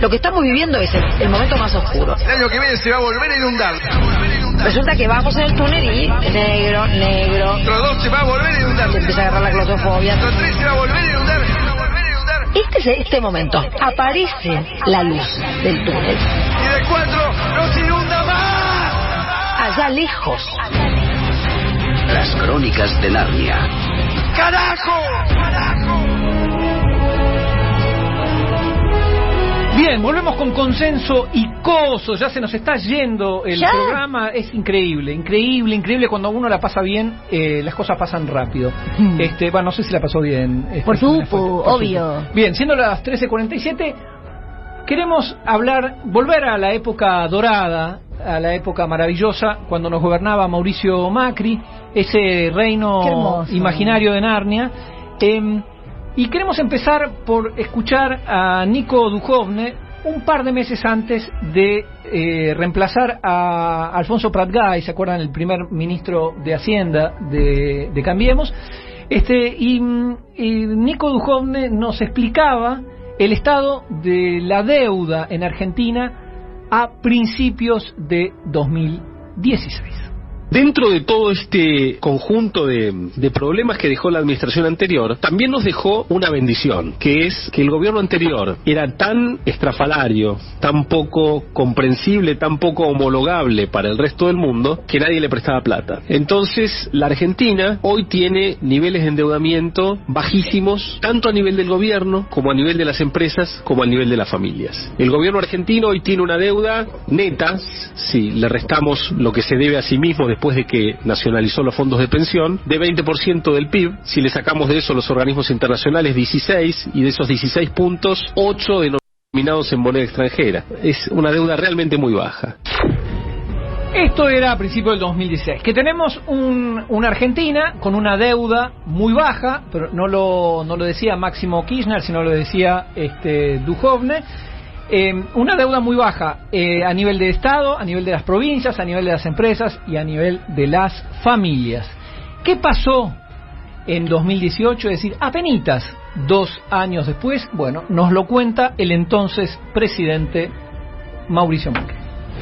Lo que estamos viviendo es el momento más oscuro. El año que viene se va a volver a inundar. Resulta que vamos en el túnel y negro, negro. Dentro de 2 se va a volver a inundar. Se empieza a agarrar la claustrofobia. Dentro de 3 se va a volver a inundar. Este momento aparece la luz del túnel. Y de 4 no se inunda más. Allá lejos. Las crónicas de Narnia. ¡Carajo! Bien, volvemos con consenso y coso. Ya se nos está yendo el programa. Es increíble, increíble, increíble. Cuando uno la pasa bien, las cosas pasan rápido. Bueno, no sé si la pasó bien. Por supuesto, obvio. Bien, siendo las 13:47, queremos volver a la época dorada, a la época maravillosa, cuando nos gobernaba Mauricio Macri, ese reino imaginario de Narnia. Y queremos empezar por escuchar a Nico Duhovne un par de meses antes de reemplazar a Alfonso Prat-Gay, ¿se acuerdan? El primer ministro de Hacienda de Cambiemos. Y Nico Duhovne nos explicaba el estado de la deuda en Argentina a principios de 2016. Dentro de todo este conjunto de problemas que dejó la administración anterior, también nos dejó una bendición, que es que el gobierno anterior era tan estrafalario, tan poco comprensible, tan poco homologable para el resto del mundo, que nadie le prestaba plata. Entonces, la Argentina hoy tiene niveles de endeudamiento bajísimos, tanto a nivel del gobierno, como a nivel de las empresas, como a nivel de las familias. El gobierno argentino hoy tiene una deuda neta, si le restamos lo que se debe a sí mismo después de que nacionalizó los fondos de pensión, de 20% del PIB. Si le sacamos de eso los organismos internacionales, 16, y de esos 16 puntos, 8 denominados en moneda extranjera. Es una deuda realmente muy baja. Esto era a principios del 2016, que tenemos una Argentina con una deuda muy baja, pero no lo decía Máximo Kirchner, sino lo decía Duhovne. Una deuda muy baja a nivel de Estado, a nivel de las provincias, a nivel de las empresas y a nivel de las familias. ¿Qué pasó en 2018? Es decir, apenitas 2 años después. Bueno, nos lo cuenta el entonces presidente Mauricio Macri.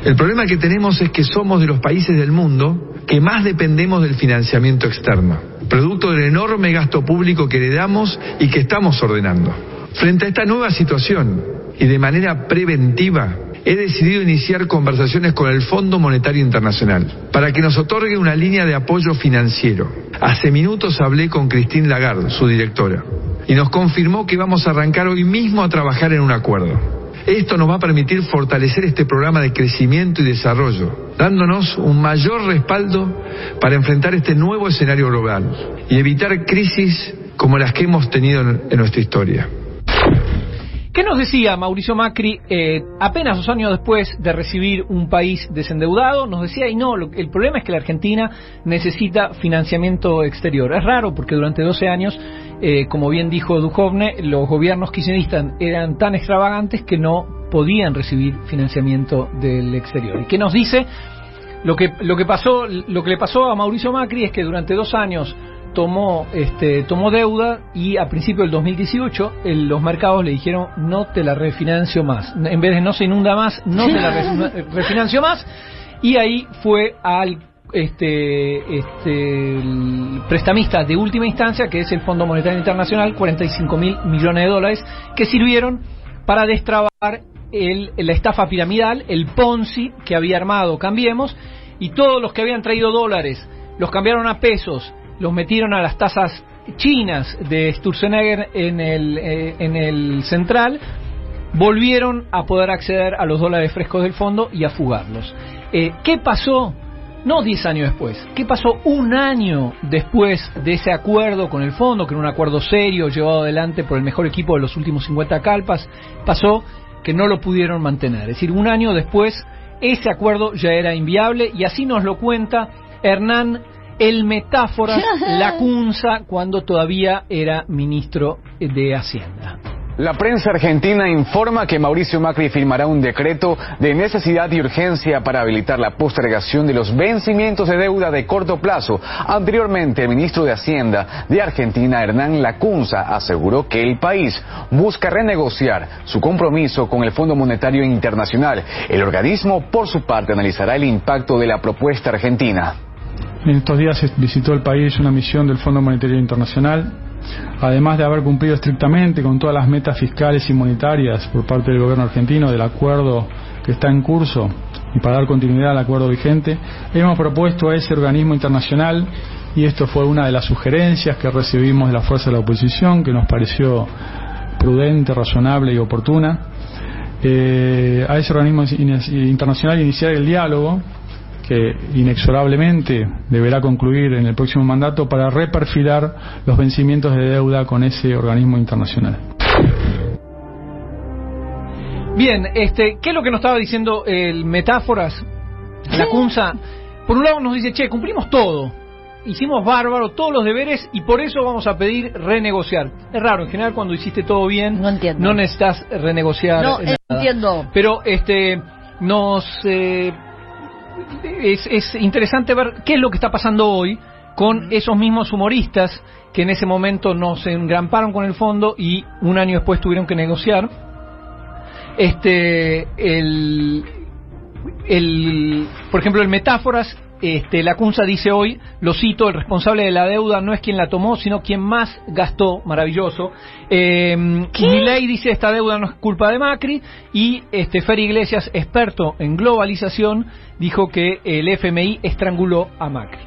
El problema que tenemos es que somos de los países del mundo que más dependemos del financiamiento externo, producto del enorme gasto público que heredamos y que estamos ordenando. Frente a esta nueva situación, y de manera preventiva, he decidido iniciar conversaciones con el Fondo Monetario Internacional para que nos otorgue una línea de apoyo financiero. Hace minutos hablé con Christine Lagarde, su directora, y nos confirmó que vamos a arrancar hoy mismo a trabajar en un acuerdo. Esto nos va a permitir fortalecer este programa de crecimiento y desarrollo, dándonos un mayor respaldo para enfrentar este nuevo escenario global y evitar crisis como las que hemos tenido en nuestra historia. ¿Qué nos decía Mauricio Macri apenas 2 años después de recibir un país desendeudado? Nos decía, el problema es que la Argentina necesita financiamiento exterior. Es raro porque durante 12 años, como bien dijo Duhovne, los gobiernos kirchneristas eran tan extravagantes que no podían recibir financiamiento del exterior. ¿Y qué nos dice? Lo que le pasó a Mauricio Macri es que durante 2 años tomó deuda y a principios del 2018 los mercados le dijeron no te la refinancio más, en vez de no se inunda más, no te la refinancio más, y ahí fue al el prestamista de última instancia, que es el Fondo Monetario Internacional, $45.000 millones, que sirvieron para destrabar la estafa piramidal, el Ponzi que había armado Cambiemos, y todos los que habían traído dólares los cambiaron a pesos, los metieron a las tasas chinas de Sturzenegger en el central, volvieron a poder acceder a los dólares frescos del fondo y a fugarlos. ¿Qué pasó? No 10 años después. ¿Qué pasó 1 año después de ese acuerdo con el fondo, que era un acuerdo serio, llevado adelante por el mejor equipo de los últimos 50 calpas? Pasó que no lo pudieron mantener. Es decir, 1 año después, ese acuerdo ya era inviable, y así nos lo cuenta Hernán el Metáforas Lacunza cuando todavía era ministro de Hacienda. La prensa argentina informa que Mauricio Macri firmará un decreto de necesidad y urgencia para habilitar la postergación de los vencimientos de deuda de corto plazo. Anteriormente, el ministro de Hacienda de Argentina, Hernán Lacunza, aseguró que el país busca renegociar su compromiso con el Fondo Monetario Internacional. El organismo, por su parte, analizará el impacto de la propuesta argentina. En estos días visitó el país una misión del Fondo Monetario Internacional. Además de haber cumplido estrictamente con todas las metas fiscales y monetarias por parte del gobierno argentino del acuerdo que está en curso y para dar continuidad al acuerdo vigente, hemos propuesto a ese organismo internacional, y esto fue una de las sugerencias que recibimos de la fuerza de la oposición, que nos pareció prudente, razonable y oportuna, a ese organismo internacional iniciar el diálogo que inexorablemente deberá concluir en el próximo mandato para reperfilar los vencimientos de deuda con ese organismo internacional. Bien, ¿qué es lo que nos estaba diciendo el Metáforas? Lacunza, por un lado nos dice, che, cumplimos todo, hicimos bárbaro, todos los deberes, y por eso vamos a pedir renegociar. Es raro, en general cuando hiciste todo bien, no necesitas renegociar. No nada. entiendo. Pero es interesante ver qué es lo que está pasando hoy con esos mismos humoristas que en ese momento no se engramparon con el fondo y un año después tuvieron que negociar. Por ejemplo, el Metáforas, Lacunza dice hoy, lo cito, el responsable de la deuda no es quien la tomó, sino quien más gastó. Maravilloso. Milei dice, esta deuda no es culpa de Macri. Y Fer Iglesias, experto en globalización, dijo que el FMI estranguló a Macri.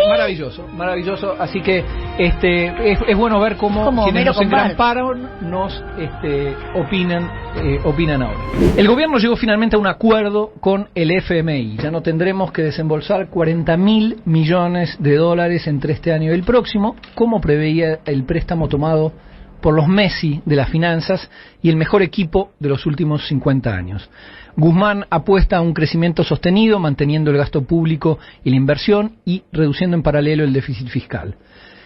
Maravilloso, maravilloso. Así que es bueno ver cómo quienes nos engramparon nos opinan ahora. El gobierno llegó finalmente a un acuerdo con el FMI. Ya no tendremos que desembolsar 40.000 millones de dólares entre este año y el próximo, como preveía el préstamo tomado por los Messi de las finanzas y el mejor equipo de los últimos 50 años. Guzmán apuesta a un crecimiento sostenido, manteniendo el gasto público y la inversión y reduciendo en paralelo el déficit fiscal.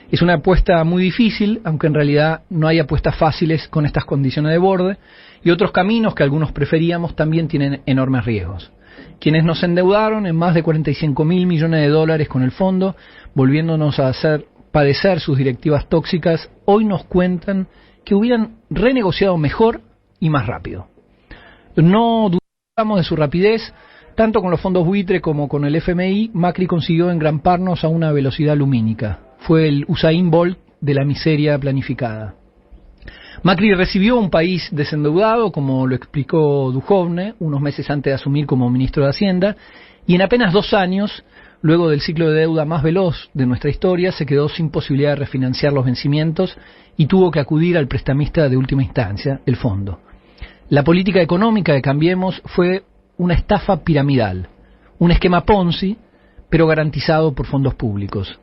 Es una apuesta muy difícil, aunque en realidad no hay apuestas fáciles con estas condiciones de borde, y otros caminos que algunos preferíamos también tienen enormes riesgos. Quienes nos endeudaron en más de 45.000 millones de dólares con el fondo, volviéndonos a hacer padecer sus directivas tóxicas, hoy nos cuentan que hubieran renegociado mejor y más rápido. No dudamos de su rapidez, tanto con los fondos buitre como con el FMI. Macri consiguió engramparnos a una velocidad lumínica. Fue el Usain Bolt de la miseria planificada. Macri recibió un país desendeudado, como lo explicó Duhovne, unos meses antes de asumir como ministro de Hacienda, y en apenas 2 años, luego del ciclo de deuda más veloz de nuestra historia, se quedó sin posibilidad de refinanciar los vencimientos y tuvo que acudir al prestamista de última instancia, el fondo. La política económica de Cambiemos fue una estafa piramidal, un esquema Ponzi, pero garantizado por fondos públicos.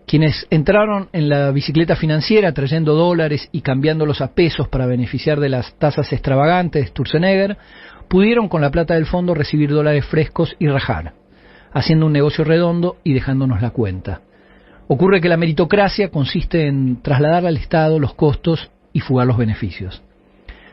Quienes entraron en la bicicleta financiera trayendo dólares y cambiándolos a pesos para beneficiar de las tasas extravagantes de Sturzenegger, pudieron con la plata del fondo recibir dólares frescos y rajar, haciendo un negocio redondo y dejándonos la cuenta. Ocurre que la meritocracia consiste en trasladar al Estado los costos y fugar los beneficios.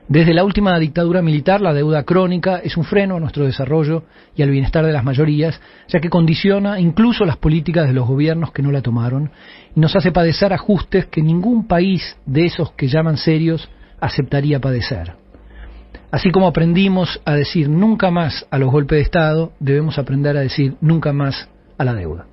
Desde la última dictadura militar, la deuda crónica es un freno a nuestro desarrollo y al bienestar de las mayorías, ya que condiciona incluso las políticas de los gobiernos que no la tomaron y nos hace padecer ajustes que ningún país de esos que llaman serios aceptaría padecer. Así como aprendimos a decir nunca más a los golpes de Estado, debemos aprender a decir nunca más a la deuda.